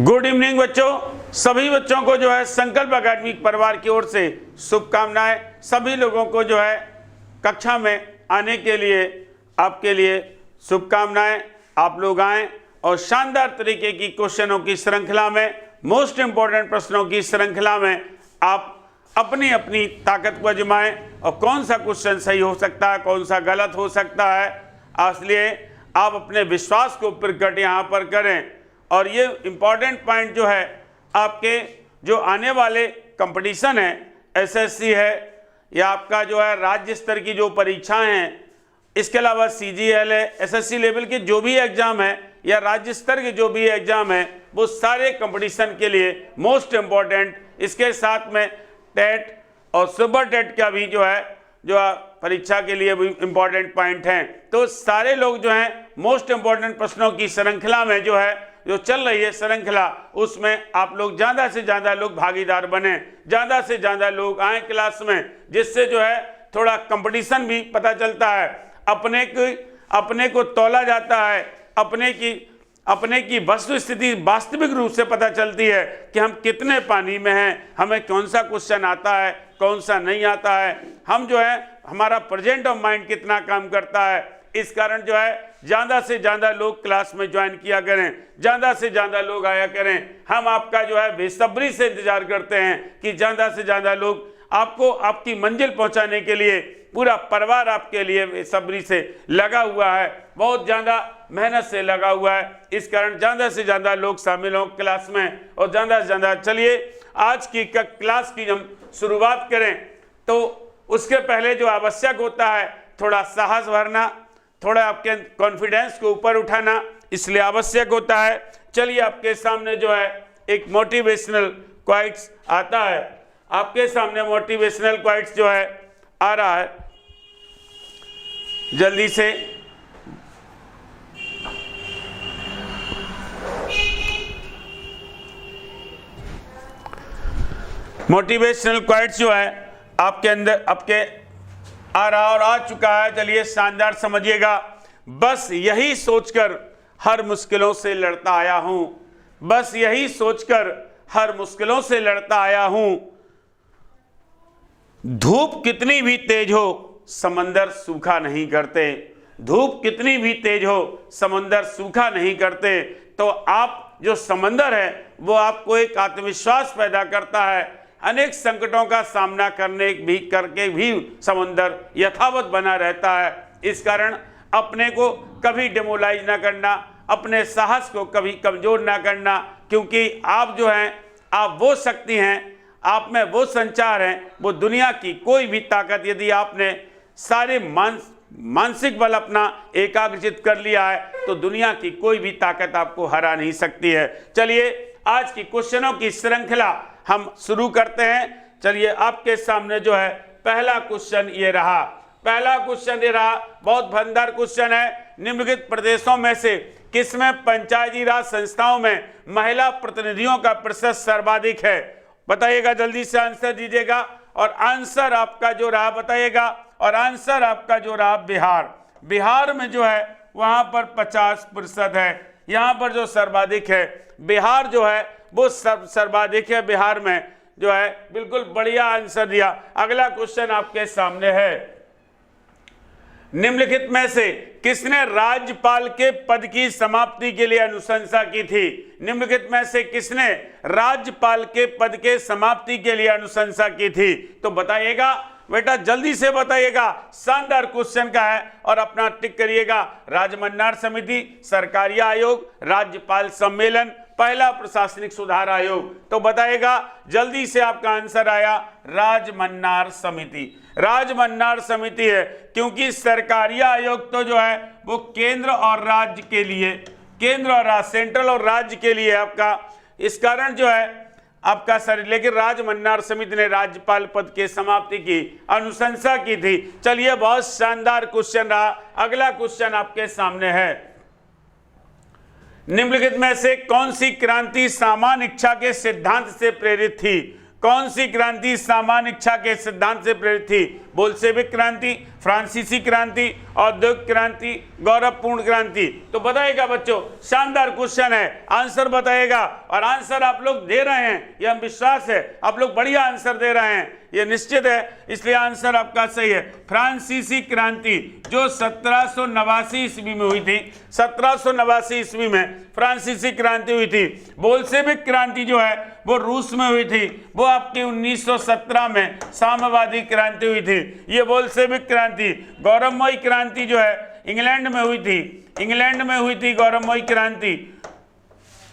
Good evening बच्चों, सभी बच्चों को जो है संकल्प अकादमिक परिवार की ओर से शुभकामनाएं। सभी लोगों को जो है कक्षा में आने के लिए आपके लिए शुभकामनाएं। आप लोग आएं और शानदार तरीके की क्वेश्चनों की श्रृंखला में, मोस्ट इंपॉर्टेंट प्रश्नों की श्रृंखला में आप अपनी अपनी ताकत को आजमाएं और कौन सा क्वेश्चन सही हो सकता है, कौन सा गलत हो सकता है, इसलिए आप अपने विश्वास को प्रकट यहाँ पर करें। और ये इम्पॉर्टेंट पॉइंट जो है, आपके जो आने वाले कंपटीशन है, एसएससी है या आपका जो है राज्य स्तर की जो परीक्षाएं हैं, इसके अलावा सीजीएल है, एसएससी लेवल के जो भी एग्जाम है या राज्य स्तर के जो भी एग्जाम है, वो सारे कंपटीशन के लिए मोस्ट इम्पॉर्टेंट, इसके साथ में टेट और सुपर टेट का भी जो है परीक्षा के लिए भी इम्पॉर्टेंट पॉइंट हैं। तो सारे लोग जो हैं मोस्ट इम्पॉर्टेंट प्रश्नों की श्रृंखला में जो चल रही है श्रृंखला, उसमें आप लोग ज़्यादा से ज़्यादा लोग भागीदार बने, ज़्यादा से ज़्यादा लोग आए क्लास में, जिससे जो है थोड़ा कंपटीशन भी पता चलता है, अपने को तौला जाता है, अपने की वस्तु स्थिति वास्तविक रूप से पता चलती है कि हम कितने पानी में हैं, हमें कौन सा क्वेश्चन आता है, कौन सा नहीं आता है, हम जो है हमारा प्रेजेंट ऑफ माइंड कितना काम करता है। इस कारण जो है ज़्यादा से ज़्यादा लोग क्लास में ज्वाइन किया करें, ज़्यादा से ज़्यादा लोग आया करें। हम आपका जो है बेसब्री से इंतजार करते हैं कि ज़्यादा से ज़्यादा लोग आपको आपकी मंजिल पहुंचाने के लिए, पूरा परिवार आपके लिए बेसब्री से लगा हुआ है, बहुत ज़्यादा मेहनत से लगा हुआ है। इस कारण ज़्यादा से ज़्यादा लोग शामिल हों क्लास में और ज़्यादा से ज़्यादा। चलिए आज की क्लास की हम शुरुआत करें तो उसके पहले जो आवश्यक होता है, थोड़ा साहस भरना, थोड़ा आपके कॉन्फिडेंस को ऊपर उठाना, इसलिए आवश्यक होता है। चलिए आपके सामने जो है एक मोटिवेशनल क्वाइट्स आता है, आपके सामने मोटिवेशनल क्वाइट्स जो है आ रहा है, जल्दी से मोटिवेशनल क्वाइट्स जो है आपके अंदर आपके आ रहा और आ चुका है। चलिए शानदार समझिएगा। बस यही सोचकर हर मुश्किलों से लड़ता आया हूं, बस यही सोचकर हर मुश्किलों से लड़ता आया हूं। धूप कितनी भी तेज हो समंदर सूखा नहीं करते, धूप कितनी भी तेज हो समंदर सूखा नहीं करते। तो आप जो समंदर है वो आपको एक आत्मविश्वास पैदा करता है। अनेक संकटों का सामना करके भी समंदर यथावत बना रहता है। इस कारण अपने को कभी डिमोलाइज ना करना, अपने साहस को कभी कमजोर ना करना, क्योंकि आप जो हैं, आप वो शक्ति हैं, आप में वो संचार हैं, वो दुनिया की कोई भी ताकत, यदि आपने सारे मानसिक बल अपना एकाग्रचित कर लिया है तो दुनिया की कोई भी ताकत आपको हरा नहीं सकती है। चलिए आज की क्वेश्चनों की श्रृंखला हम शुरू करते हैं। चलिए आपके सामने जो है पहला क्वेश्चन ये रहा, पहला क्वेश्चन ये रहा, बहुत भंडार क्वेश्चन है। निम्नलिखित प्रदेशों में से किसमें पंचायती राज संस्थाओं में महिला प्रतिनिधियों का प्रतिशत सर्वाधिक है? बताइएगा, जल्दी से आंसर दीजिएगा। और आंसर आपका जो रहा बताइएगा, और आंसर आपका जो रहा बिहार। बिहार में जो है वहां पर 50% है, यहाँ पर जो सर्वाधिक है बिहार जो है वो सर्वाधिक है। बिहार में जो है बिल्कुल बढ़िया आंसर दिया। अगला क्वेश्चन आपके सामने है, निम्नलिखित में से किसने राज्यपाल के पद की समाप्ति के लिए अनुशंसा की थी? निम्नलिखित में से किसने राज्यपाल के पद के समाप्ति के लिए अनुशंसा की थी? तो बताइएगा बेटा, जल्दी से बताइएगा। शानदार क्वेश्चन का है और अपना टिक करिएगा। राजमन्नार समिति, सरकारी आयोग, राज्यपाल सम्मेलन, पहला प्रशासनिक सुधार आयोग। तो बताइएगा जल्दी से, आपका आंसर आया राजमन्नार समिति। राजमन्नार समिति है, क्योंकि सरकारी आयोग तो जो है वो केंद्र और राज्य के लिए, केंद्र और राज्य, सेंट्रल और राज्य के लिए आपका, इस कारण जो है आपका सर, लेकिन राजमन्नार समिति ने राज्यपाल पद के समाप्ति की अनुशंसा की थी। चलिए बहुत शानदार क्वेश्चन रहा। अगला क्वेश्चन आपके सामने है, निम्नलिखित में से कौन सी क्रांति सामान्य इच्छा के सिद्धांत से प्रेरित थी? कौन सी क्रांति सामान्य इच्छा के सिद्धांत से प्रेरित थी? बोल्शेविक क्रांति, फ्रांसीसी क्रांति, औद्योगिक क्रांति, गौरवपूर्ण क्रांति। तो बताइएगा बच्चों, शानदार क्वेश्चन है, आंसर बताइएगा। और आंसर आप लोग दे रहे हैं, ये हम विश्वास है आप लोग बढ़िया आंसर दे रहे हैं, ये निश्चित है, इसलिए आंसर आपका सही है। फ्रांसीसी क्रांति जो 1789 ईस्वी में हुई थी, 1789 ईस्वी में फ्रांसीसी क्रांति हुई थी। बोल्शेविक क्रांति जो है वो रूस में हुई थी, वो आपकी 1917 में साम्यवादी क्रांति हुई थी, ये बोल्शेविक क्रांति। गौरवमयी क्रांति जो है इंग्लैंड में हुई थी, इंग्लैंड में हुई थी गौरवमयी क्रांति,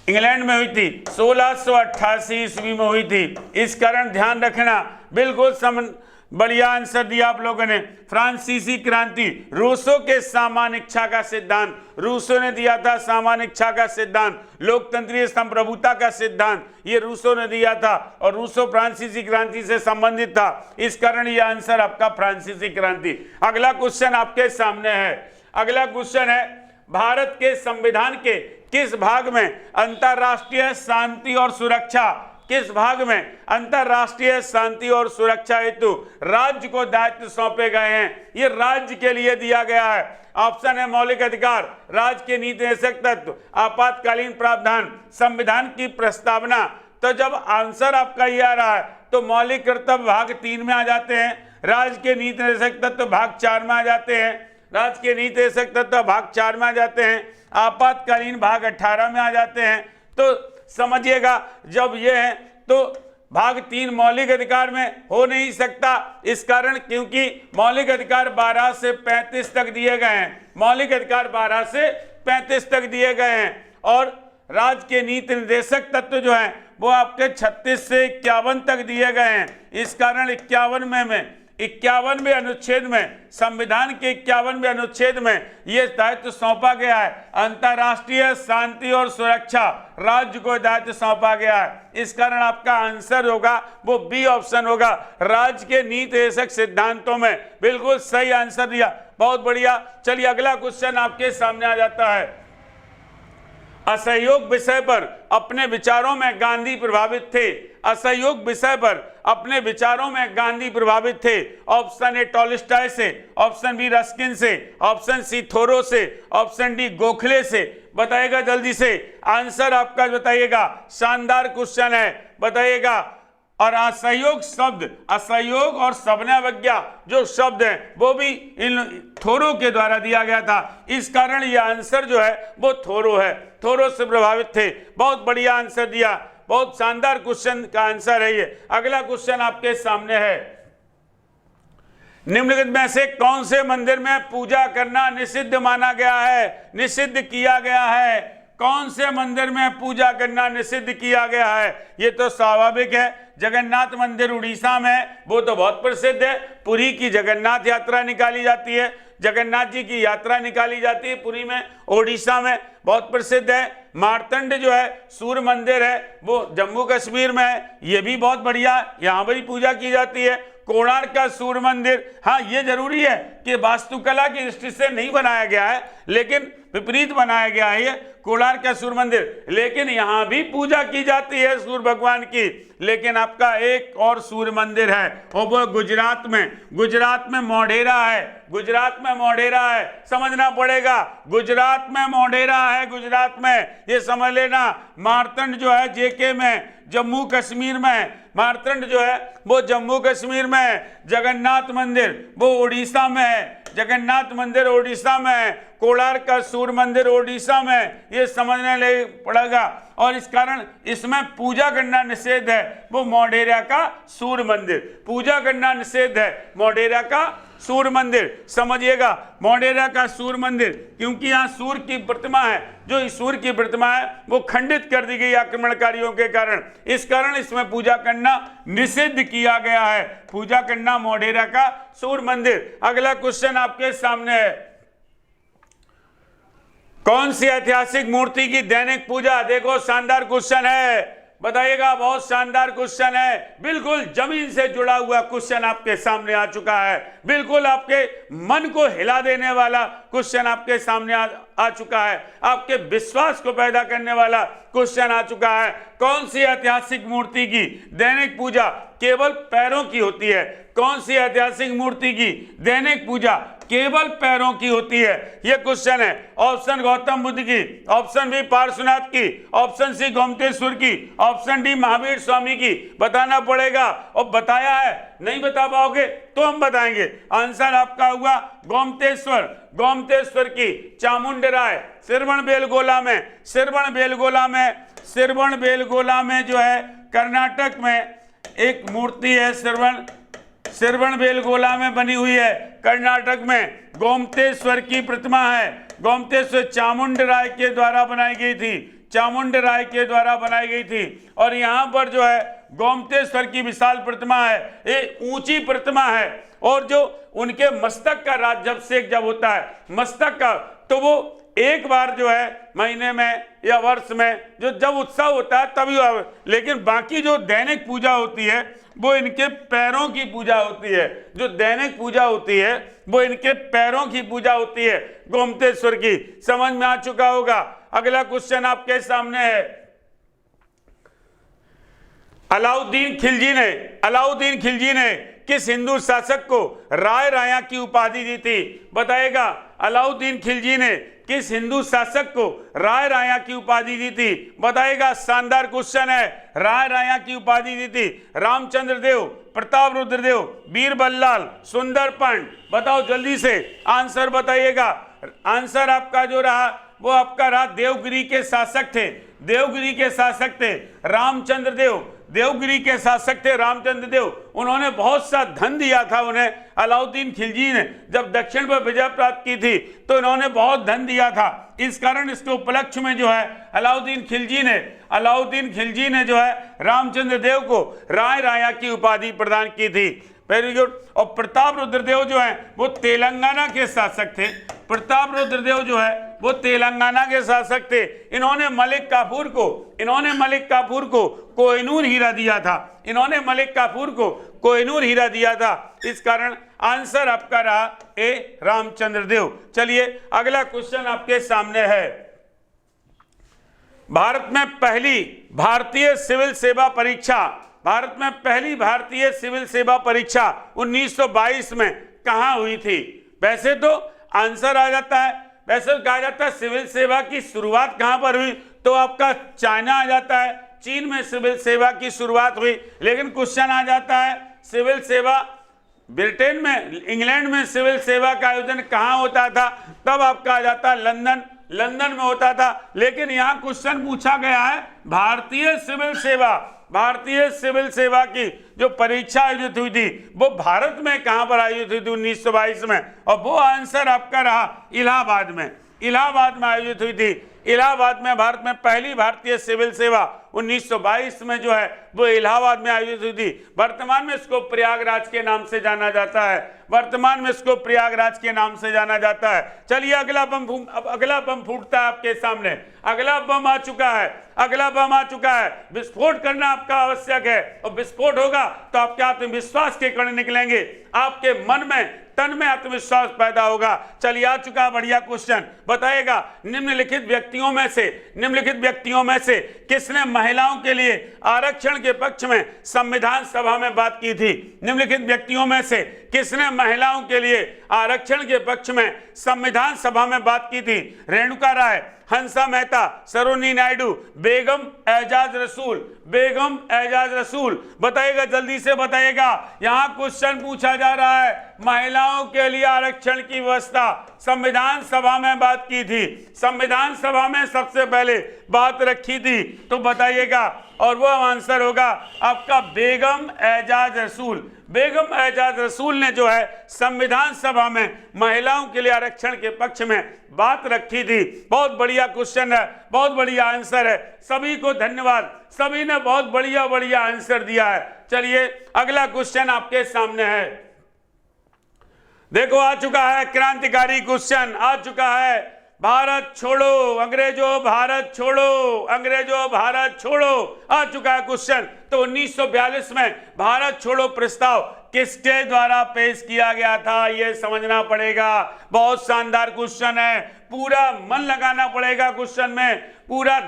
इंग्लैंड में हुई थी, 1688 ईस्वी में हुई थी। इस कारण ध्यान रखना, बिल्कुल बढ़िया आंसर दिया आप लोगों ने। फ्रांसीसी क्रांति रूसों के सामान्य इच्छा का सिद्धांत, रूसों ने दिया था सामान्य इच्छा का सिद्धांत, लोकतंत्रीय संप्रभुता का सिद्धांत, ये रूसों ने दिया था और रूसो फ्रांसीसी क्रांति से संबंधित था, इस कारण ये आंसर आपका फ्रांसीसी क्रांति। अगला क्वेश्चन आपके सामने है, अगला क्वेश्चन है भारत के संविधान के किस भाग में अंतरराष्ट्रीय शांति और सुरक्षा, किस भाग में अंतरराष्ट्रीय शांति और सुरक्षा हेतु राज्य को दायित्व सौंपे गए हैं? ये राज्य के लिए दिया गया है। ऑप्शन है मौलिक अधिकार, राज्य के नीति निर्देशक तत्व, आपातकालीन प्रावधान, संविधान की प्रस्तावना। तो जब आंसर आपका ये आ रहा है तो मौलिक कर्तव्य भाग 3 में आ जाते हैं, राज्य के नीति निर्देशक तत्व भाग 4 में आ जाते हैं, राज्य के नीति निर्देशक तत्व भाग 4 में आ जाते हैं, आपातकालीन भाग 18 में आ जाते हैं। तो समझिएगा, जब ये है तो भाग 3 मौलिक अधिकार में हो नहीं सकता, इस कारण क्योंकि मौलिक अधिकार 12 से 35 तक दिए गए हैं, मौलिक अधिकार 12 से 35 तक दिए गए हैं। और राज्य के नीति निर्देशक तत्व जो है वो आपके 36 से 51 तक दिए गए हैं। इस कारण 51वें अनुच्छेद में, संविधान के 51वें अनुच्छेद में यह दायित्व सौंपा गया है, अंतरराष्ट्रीय शांति और सुरक्षा राज्य को दायित्व सौंपा गया है। इस कारण आपका आंसर होगा वो बी ऑप्शन होगा, राज्य के नीति निर्देशक सिद्धांतों में। बिल्कुल सही आंसर दिया, बहुत बढ़िया। चलिए अगला क्वेश्चन आपके सामने आ जाता है। असहयोग विषय पर अपने विचारों में गांधी प्रभावित थे, असहयोग विषय पर अपने विचारों में गांधी प्रभावित थे। ऑप्शन ए टॉलस्टॉय से, ऑप्शन बी रस्किन से, ऑप्शन सी थोरो से, ऑप्शन डी गोखले से। बताइएगा जल्दी से, आंसर आपका बताइएगा। शानदार क्वेश्चन है, बताइएगा। और असहयोग शब्द, असहयोग और समन्वयज्ञ जो शब्द है वो भी इन थोरो के द्वारा दिया गया था, इस कारण ये आंसर जो है वो थोरो है, थोरो से प्रभावित थे। बहुत बढ़िया आंसर दिया, बहुत शानदार क्वेश्चन का आंसर है ये। अगला क्वेश्चन आपके सामने है, निम्नलिखित में से कौन से मंदिर में पूजा करना निषिद्ध माना गया है, निषिद्ध किया गया है? कौन से मंदिर में पूजा करना निषिद्ध किया गया है? ये तो स्वाभाविक है, जगन्नाथ मंदिर उड़ीसा में, वो तो बहुत प्रसिद्ध है। पुरी की जगन्नाथ यात्रा निकाली जाती है, जगन्नाथ जी की यात्रा निकाली जाती है पुरी में, ओडिशा में, बहुत प्रसिद्ध है। मार्तंड जो है सूर्य मंदिर है वो जम्मू कश्मीर में है, ये भी बहुत बढ़िया, यहाँ पर पूजा की जाती है। कोणार्क का सूर्य मंदिर, हाँ ये जरूरी है कि वास्तुकला की दृष्टि से नहीं बनाया गया है, लेकिन विपरीत बनाया गया है ये कोणार्क का सूर्य मंदिर, लेकिन यहाँ भी पूजा की जाती है सूर्य भगवान की। लेकिन आपका एक और सूर्य मंदिर है और वो गुजरात में, गुजरात में मोढेरा है, गुजरात में मोढेरा है, समझना पड़ेगा, गुजरात में मोढेरा है, गुजरात में, ये समझ लेना। मार्तंड जो है जेके में, जम्मू कश्मीर में, मार्तंड जो है वो जम्मू कश्मीर में है। जगन्नाथ मंदिर वो उड़ीसा में है, जगन्नाथ मंदिर उड़ीसा में है। कोणार्क का सूर्य मंदिर ओडिशा में, ये समझने ले पड़ेगा। और इस कारण इसमें पूजा करना निषेध है, वो मोढेरा का सूर्य मंदिर, पूजा करना निषेध है मोढेरा का सूर्य मंदिर, समझिएगा। मोढेरा का सूर्य मंदिर, क्योंकि यहाँ सूर्य की प्रतिमा है, जो इस सूर्य की प्रतिमा है वो खंडित कर दी गई आक्रमणकारियों के कारण, इस कारण इसमें पूजा करना निषिद्ध किया गया है, पूजा करना मोढेरा का सूर्य मंदिर। अगला क्वेश्चन आपके सामने है, कौन सी ऐतिहासिक मूर्ति की दैनिक पूजा? देखो शानदार क्वेश्चन है, बताइएगा, बहुत शानदार क्वेश्चन है, बिल्कुल जमीन से जुड़ा हुआ क्वेश्चन आपके सामने आ चुका है, बिल्कुल आपके मन को हिला देने वाला क्वेश्चन आपके सामने आ चुका है, आपके विश्वास को पैदा करने वाला क्वेश्चन आ चुका है। कौन सी ऐतिहासिक मूर्ति की दैनिक पूजा केवल पैरों की होती है? कौन सी ऐतिहासिक मूर्ति की दैनिक पूजा केवल पैरों की होती है? यह क्वेश्चन है। ऑप्शन गौतम बुद्ध की, ऑप्शन बी पार्श्वनाथ की, ऑप्शन सी गोमतेश्वर की, ऑप्शन डी महावीर स्वामी की। बताना पड़ेगा, और बताया है, नहीं बता पाओगे तो हम बताएंगे। आंसर आपका हुआ गोमतेश्वर। गोमतेश्वर की चामुंडराय श्रवणबेलगोला में, श्रवणबेलगोला में जो है कर्नाटक में एक मूर्ति है, श्रवणबेलगोला में बनी हुई है। कर्नाटक में गोमतेश्वर की प्रतिमा है। गोमतेश्वर चामुंडराय के द्वारा बनाई गई थी, चामुंडराय के द्वारा बनाई गई थी। और यहाँ पर जो है गोमतेश्वर की विशाल प्रतिमा है, एक ऊंची प्रतिमा है। और जो उनके मस्तक का राज्याभिषेक जब होता है, मस्तक का, तो वो एक बार जो है महीने में या वर्ष में जो जब उत्सव होता है तभी, लेकिन बाकी जो दैनिक पूजा होती है वो इनके पैरों की पूजा होती है। जो दैनिक पूजा होती है वो इनके पैरों की पूजा होती है, गोमतेश्वर की। समझ में आ चुका होगा। अगला क्वेश्चन आपके सामने है। अलाउद्दीन खिलजी ने किस हिंदू शासक को राय राया की उपाधि दी थी? बताएगा। अलाउद्दीन खिलजी ने किस हिंदू शासक को राय राया की उपाधि दी थी? बताएगा। शानदार क्वेश्चन है। राय राया की उपाधि दी थी रामचंद्र देव, प्रताप रुद्र देव, बीरबललाल, सुंदर पंड। बताओ जल्दी से आंसर बताइएगा। आंसर आपका जो रहा वो आपका रहा देवगिरी के शासक थे, देवगिरी के शासक थे रामचंद्र देव, देवगिरी के शासक थे रामचंद्र देव। उन्होंने बहुत सा धन दिया था उन्हें। अलाउद्दीन खिलजी ने जब दक्षिण पर विजय प्राप्त की थी तो इन्होंने बहुत धन दिया था। इस कारण इसके उपलक्ष्य में जो है अलाउद्दीन खिलजी ने जो है रामचंद्र देव को राय राया की उपाधि प्रदान की थी। Very good. और प्रताप रुद्रदेव जो है वो तेलंगाना के शासक थे। प्रताप रुद्रदेव जो है वो तेलंगाना के शासक थे। इन्होंने मलिक काफूर को कोहिनूर हीरा दिया था। इन्होंने मलिक काफूर को कोहिनूर हीरा दिया था। इस कारण आंसर आपका रहा ए रामचंद्र देव। चलिए अगला क्वेश्चन आपके सामने है। भारत में पहली भारतीय सिविल सेवा परीक्षा 1922 में कहां हुई थी? वैसे तो आंसर आ जाता है, वैसे तो कहा जाता है सिविल सेवा की शुरुआत कहां पर हुई, तो आपका चाइना आ जाता है। चीन में सिविल सेवा की शुरुआत हुई। लेकिन क्वेश्चन आ जाता है सिविल सेवा ब्रिटेन में, इंग्लैंड में सिविल सेवा का आयोजन कहां होता था? तब आपका आ जाता है लंदन में होता था। लेकिन यहाँ क्वेश्चन पूछा गया है भारतीय सिविल सेवा की जो परीक्षा आयोजित हुई थी वो भारत में कहां पर आयोजित हुई थी 1922 में? और वो आंसर आपका रहा इलाहाबाद में आयोजित हुई थी। इलाहाबाद में भारत में पहली भारतीय सिविल सेवा 1922 में जो है वो इलाहाबाद में आयोजित हुई थी। वर्तमान में इसको प्रयागराज के नाम से जाना जाता है। चलिए अगला बम फूटता है आपके सामने। अगला बम आ चुका है। विस्फोट करना आपका आवश्यक है, और विस्फोट होगा तो आपके आत्मविश्वास के कण निकलेंगे, आपके मन में तन में आत्मविश्वास पैदा होगा। चलिए आ चुका है बढ़िया क्वेश्चन। बताएगा निम्नलिखित व्यक्तियों में से किसने महिलाओं के लिए आरक्षण के पक्ष में संविधान सभा में बात की थी? निम्नलिखित व्यक्तियों में से किसने महिलाओं के लिए आरक्षण के पक्ष में संविधान सभा में बात की थी? रेणुका राय, हंसा मेहता, सरोजिनी नायडू, बेगम एजाज रसूल। बताइएगा जल्दी से बताइएगा। यहाँ क्वेश्चन पूछा जा रहा है महिलाओं के लिए आरक्षण की व्यवस्था संविधान सभा में बात की थी, संविधान सभा में सबसे पहले बात रखी थी, तो बताइएगा। और वो आंसर होगा आपका बेगम एजाज रसूल ने जो है संविधान सभा में महिलाओं के लिए आरक्षण के पक्ष में बात रखी थी। बहुत बढ़िया क्वेश्चन है, बहुत बढ़िया आंसर है। सभी को धन्यवाद, सभी ने बहुत बढ़िया आंसर दिया है। चलिए अगला क्वेश्चन आपके सामने है। देखो आ चुका है क्रांतिकारी क्वेश्चन, आ चुका है। भारत छोड़ो अंग्रेजों, भारत छोड़ो आ चुका है क्वेश्चन। तो 1942 में भारत छोड़ो प्रस्ताव किसके द्वारा पेश किया गया था, यह समझना पड़ेगा। बहुत शानदार क्वेश्चन है, पूरा मन लगाना पड़ेगा क्वेश्चन में, पूरा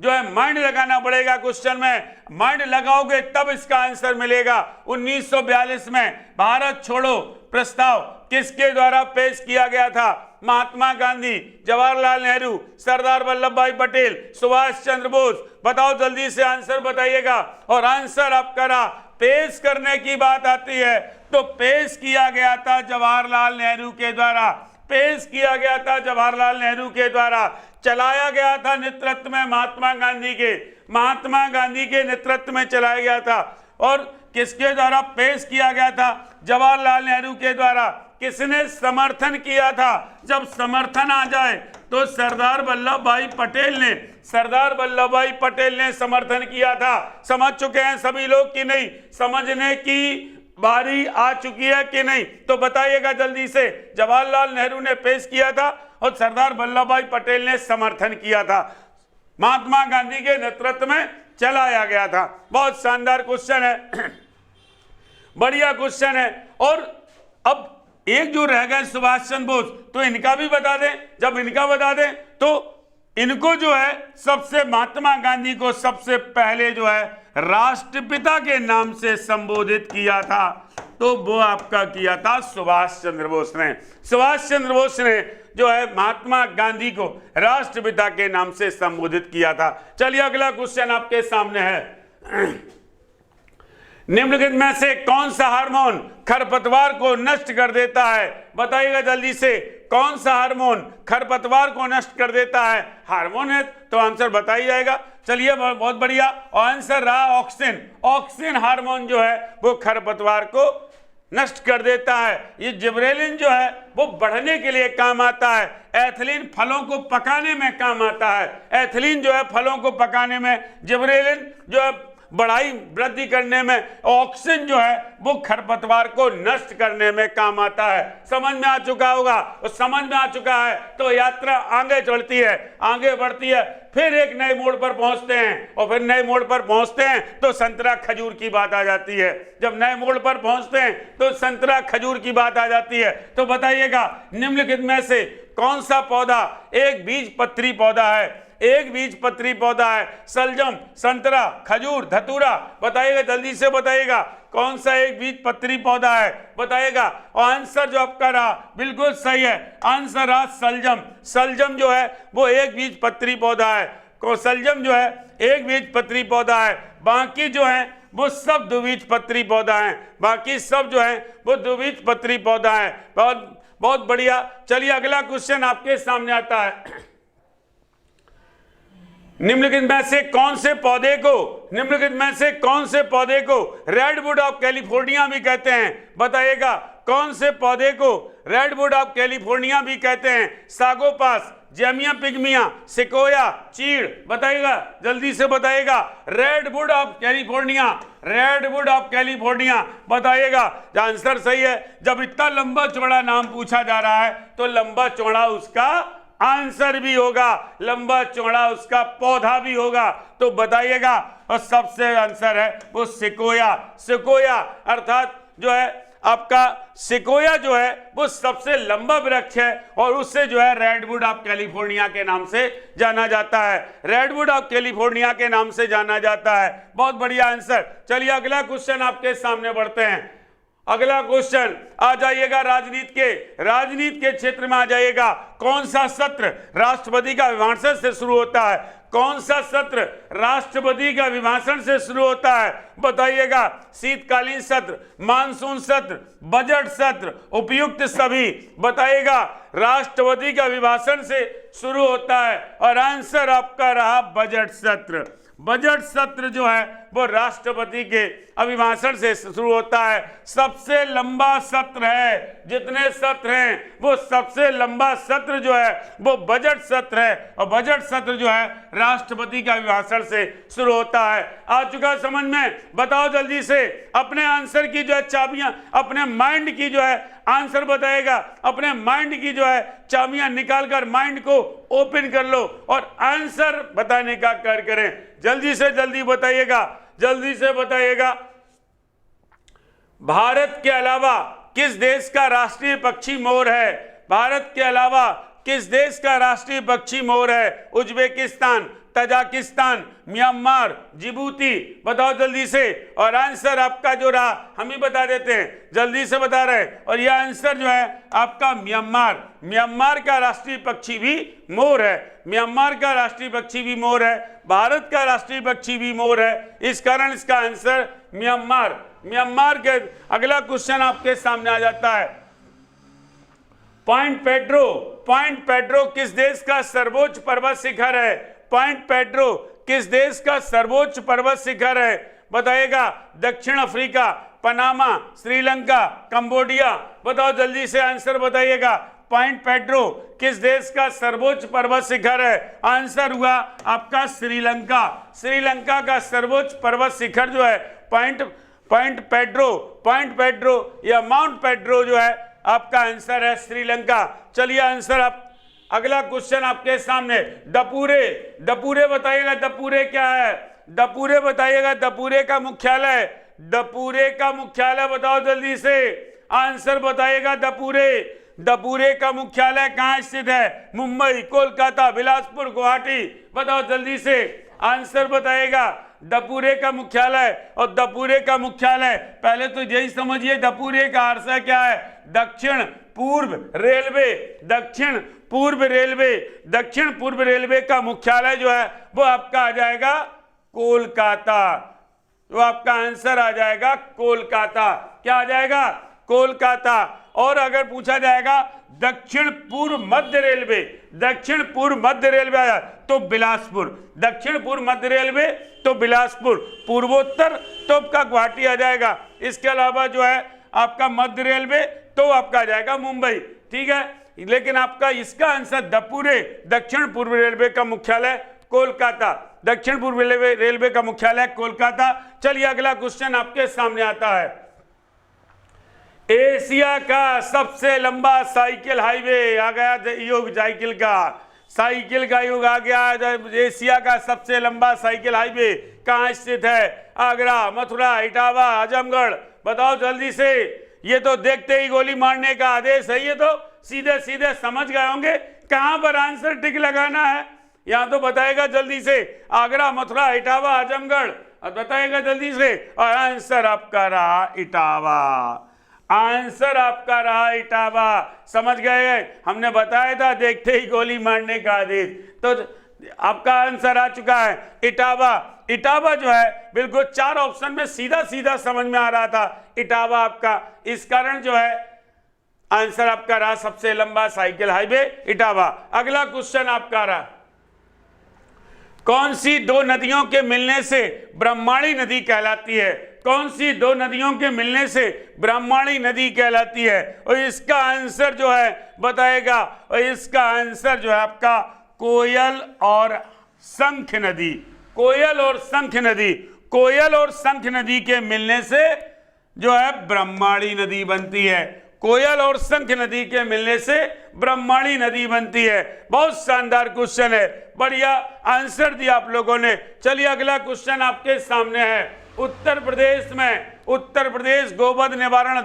जो है माइंड लगाना पड़ेगा क्वेश्चन में। माइंड लगाओगे तब इसका आंसर मिलेगा। 1942 में भारत छोड़ो प्रस्ताव किसके द्वारा पेश किया गया था? महात्मा गांधी, जवाहरलाल नेहरू, सरदार वल्लभ भाई पटेल, सुभाष चंद्र बोस। बताओ जल्दी से आंसर बताइएगा। और आंसर आपका रहा, पेश करने की बात आती है तो पेश किया गया था जवाहरलाल नेहरू के द्वारा, पेश किया गया था जवाहरलाल नेहरू के द्वारा, चलाया गया था नेतृत्व में महात्मा गांधी के नेतृत्व में चलाया गया था। और किसके द्वारा पेश किया गया था? जवाहरलाल नेहरू के द्वारा। किसने समर्थन किया था? जब समर्थन आ जाए तो सरदार वल्लभ भाई पटेल ने समर्थन किया था। समझ चुके हैं सभी लोग कि नहीं? समझने की बारी आ चुकी है कि नहीं? तो बताइएगा जल्दी से। जवाहरलाल नेहरू ने पेश किया था और सरदार वल्लभ भाई पटेल ने समर्थन किया था। महात्मा गांधी के नेतृत्व में चलाया गया था। बहुत शानदार क्वेश्चन है, बढ़िया क्वेश्चन है। और अब एक जो रह गए सुभाष चंद्र बोस, तो इनका भी बता दें। जब इनका बता दें तो इनको जो है सबसे, महात्मा गांधी को सबसे पहले जो है राष्ट्रपिता के नाम से संबोधित किया था, तो वो आपका किया था सुभाष चंद्र बोस ने। सुभाष चंद्र बोस ने जो है महात्मा गांधी को राष्ट्रपिता के नाम से संबोधित किया था। चलिए अगला क्वेश्चन आपके सामने है। निम्नलिखित में से कौन सा हार्मोन खरपतवार को नष्ट कर देता है? बताइएगा जल्दी से, कौन सा हार्मोन खरपतवार को नष्ट कर देता है? हार्मोन है तो आंसर बता ही जाएगा। चलिए बहुत बढ़िया, आंसर रहा ऑक्सीन। ऑक्सीन हार्मोन जो है वो खरपतवार को नष्ट कर देता है। ये जिबरेलिन जो है वो बढ़ने के लिए काम आता है। एथिलीन फलों को पकाने में काम आता है। एथिलीन जो है फलों को पकाने में, जिबरेलिन जो है बढ़ाई वृद्धि करने में, ऑक्सीजन जो है वो खरपतवार को नष्ट करने में काम आता है। समझ में आ चुका होगा? और समझ में आ चुका है तो यात्रा आगे चलती है, आगे बढ़ती है, फिर एक नए मोड़ पर पहुंचते हैं। और फिर नए मोड़ पर पहुंचते हैं तो संतरा खजूर की बात आ जाती है। जब नए मोड़ पर पहुंचते हैं तो संतरा खजूर की बात आ जाती है। तो बताइएगा निम्नलिखित में से कौन सा पौधा एक बीज पत्री पौधा है? एक बीज पत्री पौधा है। सलजम, संतरा, खजूर, धतूरा। बताइएगा जल्दी से बताइएगा, कौन सा एक बीज पत्री पौधा है? बताइएगा। और आंसर जो आपका रहा बिल्कुल सही है, आंसर रहा सलजम। सलजम जो है वो एक बीज पत्री पौधा है। सलजम जो है एक बीज पत्री पौधा है। बाकी जो है वो सब द्विबीज पत्री पौधा है। बाकी सब जो है वो द्विबीज पत्री पौधा है। बहुत बहुत बढ़िया। चलिए अगला क्वेश्चन आपके सामने आता है। निम्नलिखित में से कौन से पौधे को रेडवुड ऑफ कैलिफोर्निया भी कहते हैं? बताइएगा कौन से पौधे को रेडवुड ऑफ कैलिफोर्निया भी कहते हैं? सागोपास, जेमिया पिग्मिया, सिकोया, चीड़। बताइएगा जल्दी से बताइएगा। Redwood of California, redwood of California. बताइएगा आंसर सही है। जब इतना लंबा चौड़ा नाम पूछा जा रहा है तो लंबा चौड़ा उसका आंसर भी होगा, लंबा चौड़ा उसका पौधा भी होगा। तो बताइएगा, और सबसे आंसर है वो सिकोया। सिकोया अर्थात जो है आपका सिकोया जो है वो सबसे लंबा वृक्ष है और उससे जो है रेडवुड ऑफ कैलिफोर्निया के नाम से जाना जाता है। रेडवुड ऑफ कैलिफोर्निया के नाम से जाना जाता है। बहुत बढ़िया आंसर। चलिए अगला क्वेश्चन आपके सामने बढ़ते हैं। अगला क्वेश्चन आ जाइएगा राजनीति के क्षेत्र में आ जाइएगा। कौन सा सत्र राष्ट्रपति का अभिभाषण से शुरू होता है? कौन सा सत्र राष्ट्रपति का अभिभाषण से शुरू होता है? बताइएगा। शीतकालीन सत्र, मानसून सत्र, बजट सत्र, उपयुक्त सभी। बताइएगा राष्ट्रपति का अभिभाषण से शुरू होता है और आंसर आपका रहा बजट सत्र। बजट सत्र जो है वो राष्ट्रपति के अभिभाषण से शुरू होता है। सबसे लंबा सत्र है, जितने सत्र हैं वो सबसे लंबा सत्र जो है वो बजट सत्र है और बजट सत्र जो है राष्ट्रपति के अभिभाषण से शुरू होता है। आ चुका समझ में? बताओ जल्दी से। अपने आंसर की जो है चाबियां, अपने माइंड की जो है आंसर बताएगा। अपने माइंड की जो है चाबियां निकालकर माइंड को ओपन कर लो और आंसर बताने का कार्य करें। जल्दी से जल्दी बताइएगा, जल्दी से बताइएगा। भारत के अलावा किस देश का राष्ट्रीय पक्षी मोर है? भारत के अलावा किस देश का राष्ट्रीय पक्षी मोर है? Uzbekistan, Tajikistan, Myanmar, Djibouti. बताओ जल्दी से। और आंसर आपका जो रहा हम ही बता देते हैं, जल्दी से बता रहे हैं। और यह आंसर जो है आपका म्यांमार। म्यांमार का राष्ट्रीय पक्षी भी मोर है। म्यांमार का राष्ट्रीय पक्षी भी मोर है। भारत का राष्ट्रीय पक्षी भी मोर है। इस कारण इसका आंसर म्यांमार। म्यांमार के अगला क्वेश्चन आपके सामने आ जाता है। Point Pedro. पॉइंट पेड्रो किस देश का सर्वोच्च पर्वत शिखर है? पॉइंट पेड्रो किस देश का सर्वोच्च पर्वत शिखर है? बताइएगा। दक्षिण अफ्रीका, पनामा, श्रीलंका, कंबोडिया। बताओ जल्दी से आंसर बताइएगा। पॉइंट पेड्रो किस देश का सर्वोच्च पर्वत शिखर है? आंसर हुआ आपका श्रीलंका। श्रीलंका का सर्वोच्च पर्वत शिखर जो है पॉइंट पेड्रो या माउंट पेड्रो जो है आपका आंसर है श्रीलंका। चलिए आंसर आप अगला क्वेश्चन आपके सामने। दपुरे बताइएगा। दपुरे क्या है? दपुरे बताइएगा। दपुरे का मुख्यालय बताओ जल्दी से। आंसर बताइएगा। दपुरे का मुख्यालय कहाँ स्थित है? मुंबई, कोलकाता, बिलासपुर, गुवाहाटी। बताओ जल्दी से आंसर बताइएगा। दपुरे का मुख्यालय। और दपुरे का मुख्यालय पहले तो यही समझिए, दपुरे का अर्थ क्या है? दक्षिण पूर्व रेलवे का मुख्यालय जो है वो आपका आ जाएगा कोलकाता। तो आपका आंसर आ जाएगा कोलकाता। क्या आ जाएगा? कोलकाता। और अगर पूछा जाएगा दक्षिण पूर्व मध्य रेलवे आया तो बिलासपुर। दक्षिण पूर्व मध्य रेलवे तो बिलासपुर। पूर्वोत्तर तो आपका गुवाहाटी आ जाएगा। इसके अलावा जो है आपका मध्य रेलवे तो आपका आ जाएगा मुंबई। ठीक है, लेकिन आपका इसका आंसर दपुरे दक्षिण पूर्व रेलवे का मुख्यालय कोलकाता। दक्षिण पूर्व रेलवे का मुख्यालय कोलकाता। चलिए अगला क्वेश्चन आपके सामने आता है। एशिया का सबसे लंबा साइकिल हाईवे आ गया। युग साइकिल का युग आ गया। एशिया का सबसे लंबा साइकिल हाईवे कहाँ स्थित है? आगरा, मथुरा, इटावा, आजमगढ़। बताओ जल्दी से। ये तो देखते ही गोली मारने का आदेश है। ये तो सीधे सीधे समझ गए होंगे कहां पर आंसर टिक लगाना है। यहां तो बताएगा जल्दी से। आगरा, मथुरा, इटावा, आजमगढ़। और बताएगा जल्दी से। और आंसर आपका रहा इटावा। समझ गए? हमने बताया था देखते ही गोली मारने का आदेश। तो आपका आंसर आ चुका है इटावा जो है बिल्कुल 4 ऑप्शन में सीधा समझ में आ रहा था इटावा आपका। इस कारण जो है आंसर आपका रहा सबसे लंबा साइकिल हाईवे इटावा। अगला क्वेश्चन आपका रहा। कौन सी 2 नदियों के मिलने से ब्रह्माणी नदी कहलाती है? कौन सी 2 नदियों के मिलने से ब्रह्माणी नदी कहलाती है? और इसका आंसर जो है बताएगा। और इसका आंसर जो है आपका कोयल और शंख नदी। कोयल और शंख नदी के मिलने से जो है ब्रह्माणी नदी बनती है। कोयल और शंख नदी के मिलने से ब्रह्माणी नदी बनती है। बहुत शानदार क्वेश्चन है। बढ़िया आंसर दिया आप लोगों ने। चलिए अगला क्वेश्चन आपके सामने है। उत्तर प्रदेश गोवध निवारण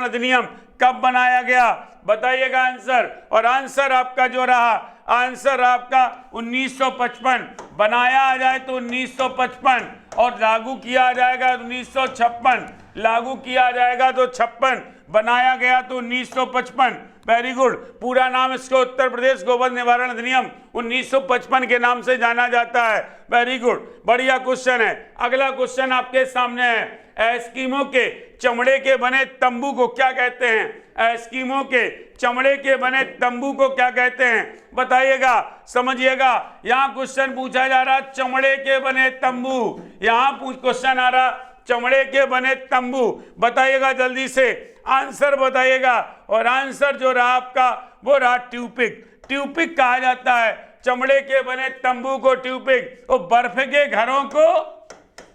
अधिनियम कब बनाया गया? बताइएगा आंसर। और आंसर आपका जो रहा आंसर आपका 1955। बनाया आ जाए तो 1955 और लागू किया जाएगा 1956। लागू किया जाएगा तो 56, बनाया गया तो 1955। Very good. पूरा नाम इसको उत्तर प्रदेश गोवध निवारण अधिनियम 1955 के नाम से जाना जाता है। वेरी गुड, बढ़िया क्वेश्चन है। अगला क्वेश्चन आपके सामने है। एस्किमो के चमड़े के बने तंबू को क्या कहते हैं? एस्किमो के चमड़े के बने तंबू को क्या कहते हैं? बताइएगा, समझिएगा। यहाँ क्वेश्चन पूछा जा रहा चमड़े के बने तंबू। यहाँ क्वेश्चन आ रहा चमड़े के बने तंबू। बताइएगा जल्दी से आंसर बताइएगा। और आंसर जो रहा आपका वो रहा ट्यूपिक कहा जाता है। चमड़े के बने तंबू को ट्यूपिक। और बर्फ के घरों को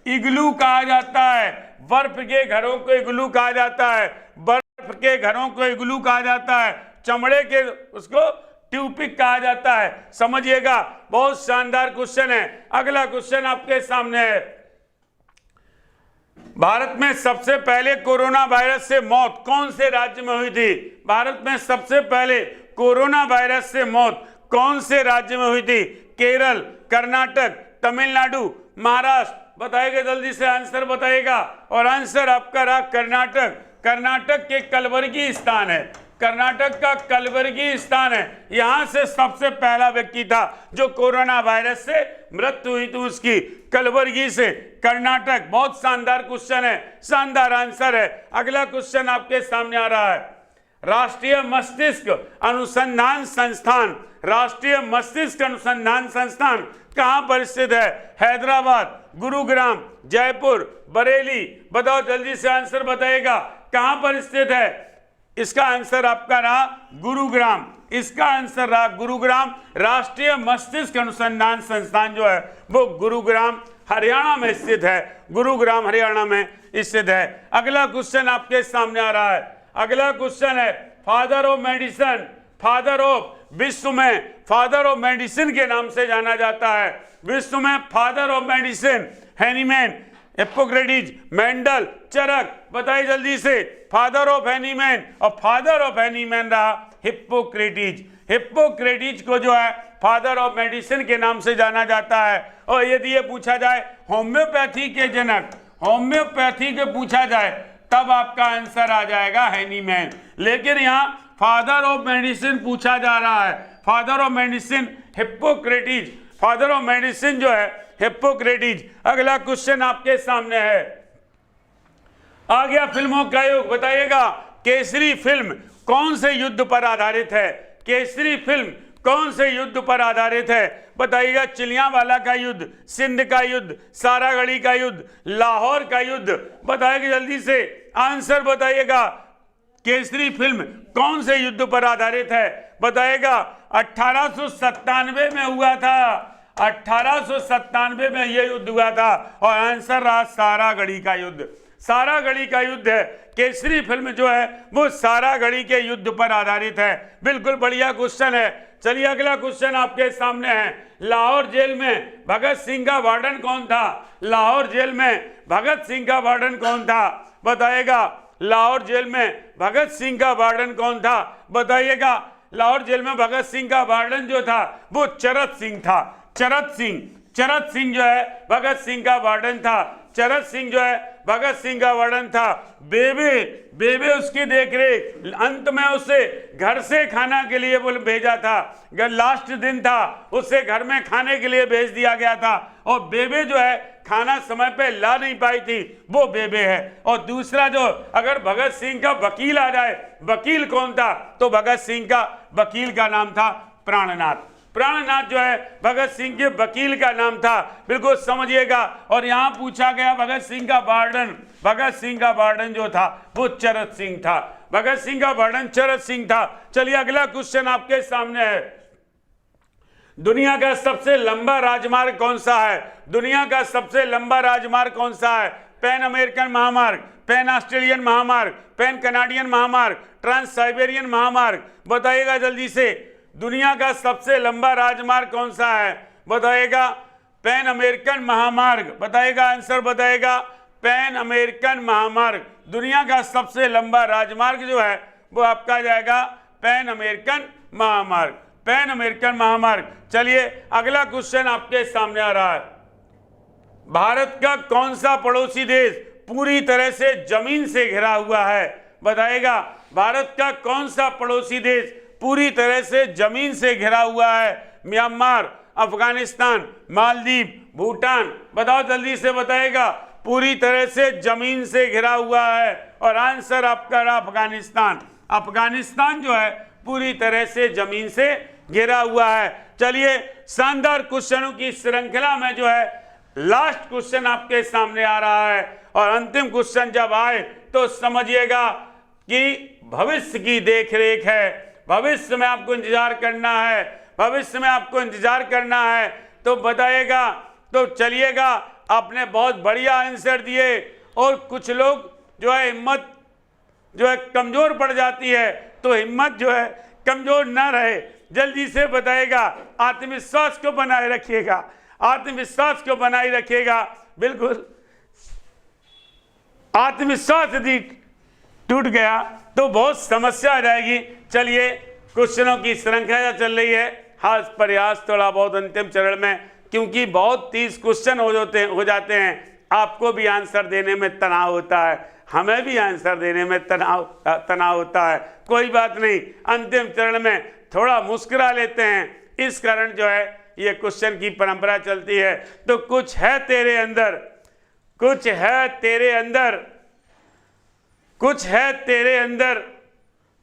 इग्लू कहा जाता है। बर्फ के घरों को इग्लू कहा जाता है। चमड़े के उसको ट्यूपिक कहा जाता है। समझिएगा, बहुत शानदार क्वेश्चन है। अगला क्वेश्चन आपके सामने है, भारत में सबसे पहले कोरोना वायरस से मौत कौन से राज्य में हुई थी? भारत में सबसे पहले कोरोना वायरस से मौत कौन से राज्य में हुई थी? केरल, कर्नाटक, तमिलनाडु, महाराष्ट्र? बताइएगा, जल्दी से आंसर बताइएगा। और आंसर आपका रहा कर्नाटक। कर्नाटक के कलबुर्गी स्थान है, कर्नाटक का कलबुर्गी स्थान है। यहां से सबसे पहला व्यक्ति था जो कोरोना वायरस से मृत्यु हुई थी उसकी, कलबुर्गी से, कर्नाटक। बहुत शानदार क्वेश्चन है, शानदार आंसर है। अगला क्वेश्चन आपके सामने आ रहा है, राष्ट्रीय मस्तिष्क अनुसंधान संस्थान, राष्ट्रीय मस्तिष्क अनुसंधान संस्थान कहां पर स्थित है? हैदराबाद, गुरुग्राम, जयपुर, बरेली? बताओ जल्दी से आंसर बताइएगा, कहां पर स्थित है? इसका आंसर आपका रहा गुरुग्राम, इसका आंसर रहा गुरुग्राम। राष्ट्रीय मस्तिष्क अनुसंधान संस्थान जो है वो गुरुग्राम हरियाणा में स्थित है, गुरुग्राम हरियाणा में स्थित है। अगला क्वेश्चन आपके सामने आ रहा है, अगला क्वेश्चन है, father of medicine, father of, विश्व में फादर ऑफ मेडिसिन के नाम से जाना जाता है, विश्व में father of medicine, Hahnemann, Hippocrates, Mendel, Charak? बताइए जल्दी से, फादर ऑफ हैनीमैन, और फादर ऑफ हैनीमैन रहा हिप्पोक्रेटिस। हिप्पोक्रेटिस को जो है फादर ऑफ मेडिसिन के नाम से जाना जाता है। और यदि ये पूछा जाए होम्योपैथी के जनक, होम्योपैथी के पूछा जाए तब आपका आंसर आ जाएगा हैनीमैन। लेकिन यहाँ फादर ऑफ मेडिसिन पूछा जा रहा है, father of medicine Hippocrates, father of medicine जो है हिप्पोक्रेटिस। अगला क्वेश्चन आपके सामने है, आ गया फिल्मों का युग। बताइएगा, केसरी फिल्म कौन से युद्ध पर आधारित है? केसरी फिल्म कौन से युद्ध पर आधारित है? बताइएगा, चिलियांवाला का युद्ध, सिंध का युद्ध, सारागढ़ी का युद्ध, लाहौर का युद्ध? बताइएगा जल्दी से आंसर बताइएगा, केसरी फिल्म कौन से युद्ध पर आधारित है? बताइएगा, 1897 में हुआ था, 1897 में यह युद्ध हुआ था। और आंसर रहा सारागढ़ी का युद्ध, सारागढ़ी का युद्ध है। केसरी फिल्म जो है वो सारागढ़ी के युद्ध पर आधारित है। बिल्कुल बढ़िया क्वेश्चन है। चलिए अगला क्वेश्चन आपके सामने है, लाहौर जेल में भगत सिंह का वार्डन कौन था? लाहौर जेल में भगत सिंह का वार्डन कौन था? बताइएगा, लाहौर जेल में भगत सिंह का वार्डन कौन था? बताइएगा, लाहौर जेल में भगत सिंह का वार्डन जो था वो चरत सिंह था, चरत सिंह। चरत सिंह जो है भगत सिंह का वार्डन था, चरत सिंह जो है भगत सिंह का वार्डन था। बेबे, बेबे उसकी देखरेख, अंत में उसे घर से खाना के लिए भेजा था, लास्ट दिन था उसे घर में खाने के लिए भेज दिया गया था। और बेबे जो है खाना समय पे ला नहीं पाई थी, वो बेबे है। और दूसरा जो, अगर भगत सिंह का वकील आ जाए, वकील कौन था? तो भगत सिंह का वकील का नाम था प्राणनाथ। प्राणनाथ जो है भगत सिंह के वकील का नाम था। बिल्कुल समझिएगा। और यहां पूछा गया भगत सिंह का वार्डन, भगत सिंह का वार्डन जो था वो चरत सिंह था, भगत सिंह का वार्डन चरत सिंह था। चलिए अगला क्वेश्चन आपके सामने है, दुनिया का सबसे लंबा राजमार्ग कौन सा है? दुनिया का सबसे लंबा राजमार्ग कौन सा है? पैन अमेरिकन महामार्ग, पैन ऑस्ट्रेलियन महामार्ग, पैन कनाडियन महामार्ग, ट्रांस साइबेरियन महामार्ग? बताइएगा जल्दी से, दुनिया का सबसे लंबा राजमार्ग कौन सा है? बताइएगा, पैन अमेरिकन महामार्ग। बताइएगा आंसर बताइएगा, पैन अमेरिकन महामार्ग। दुनिया का सबसे लंबा राजमार्ग जो है वो आपका जाएगा पैन अमेरिकन महामार्ग, पैन अमेरिकन महामार्ग। चलिए अगला क्वेश्चन आपके सामने आ रहा है, भारत का कौन सा पड़ोसी देश पूरी तरह से जमीन से घिरा हुआ है? बताइएगा, भारत का कौन सा पड़ोसी देश पूरी तरह से जमीन से घिरा हुआ है? म्यांमार, अफगानिस्तान, मालदीव, भूटान? बताओ जल्दी से बताइएगा, पूरी तरह से जमीन से घिरा हुआ है। और आंसर आपका रहा अफगानिस्तान। अफगानिस्तान जो है पूरी तरह से जमीन से घिरा हुआ है। चलिए शानदार क्वेश्चनों की श्रृंखला में जो है लास्ट क्वेश्चन आपके सामने आ रहा है। और अंतिम क्वेश्चन जब आए तो समझिएगा कि भविष्य की देखरेख है, भविष्य में आपको इंतजार करना है, भविष्य में आपको इंतजार करना है। तो बताइएगा, तो चलिएगा, आपने बहुत बढ़िया आंसर दिए। और कुछ लोग जो है हिम्मत जो है कमजोर पड़ जाती है, तो हिम्मत जो है कमजोर ना रहे, जल्दी से बताएगा। आत्मविश्वास को बनाए रखिएगा, आत्मविश्वास को बनाए रखिएगा। बिल्कुल, आत्मविश्वास यदि टूट गया तो बहुत समस्या आ जाएगी। चलिए, क्वेश्चनों की श्रृंखला चल रही है, हाथ प्रयास थोड़ा बहुत अंतिम चरण में, क्योंकि बहुत 30 क्वेश्चन हो जाते हैं। आपको भी आंसर देने में तनाव होता है, हमें भी आंसर देने में तनाव होता है। कोई बात नहीं, अंतिम चरण में थोड़ा मुस्कुरा लेते हैं। इस कारण जो है ये क्वेश्चन की परंपरा चलती है। तो कुछ है तेरे अंदर, कुछ है तेरे अंदर, कुछ है तेरे अंदर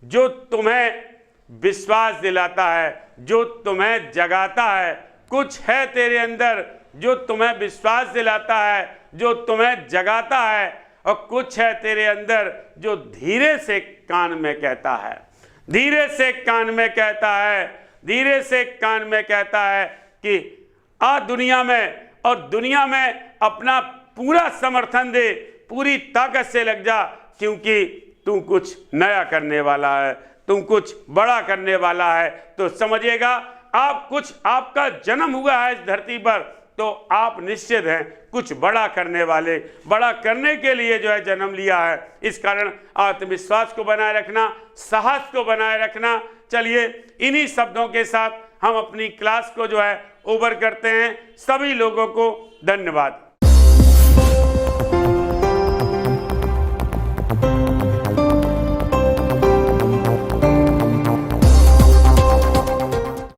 जो तुम्हें विश्वास दिलाता है, जो तुम्हें जगाता है। कुछ है तेरे अंदर जो तुम्हें विश्वास दिलाता है, जो तुम्हें जगाता है। और कुछ है तेरे अंदर जो धीरे से कान में कहता है, धीरे से कान में कहता है, धीरे से कान में कहता है कि आ दुनिया में, और दुनिया में अपना पूरा समर्थन दे, पूरी ताकत से लग जा, क्योंकि तू कुछ नया करने वाला है, तुम कुछ बड़ा करने वाला है। तो समझिएगा, आप कुछ, आपका जन्म हुआ है इस धरती पर, तो आप निश्चित हैं कुछ बड़ा करने वाले, बड़ा करने के लिए जो है जन्म लिया है। इस कारण आत्मविश्वास को बनाए रखना, साहस को बनाए रखना। चलिए, इन्हीं शब्दों के साथ हम अपनी क्लास को जो है ओवर करते हैं। सभी लोगों को धन्यवाद।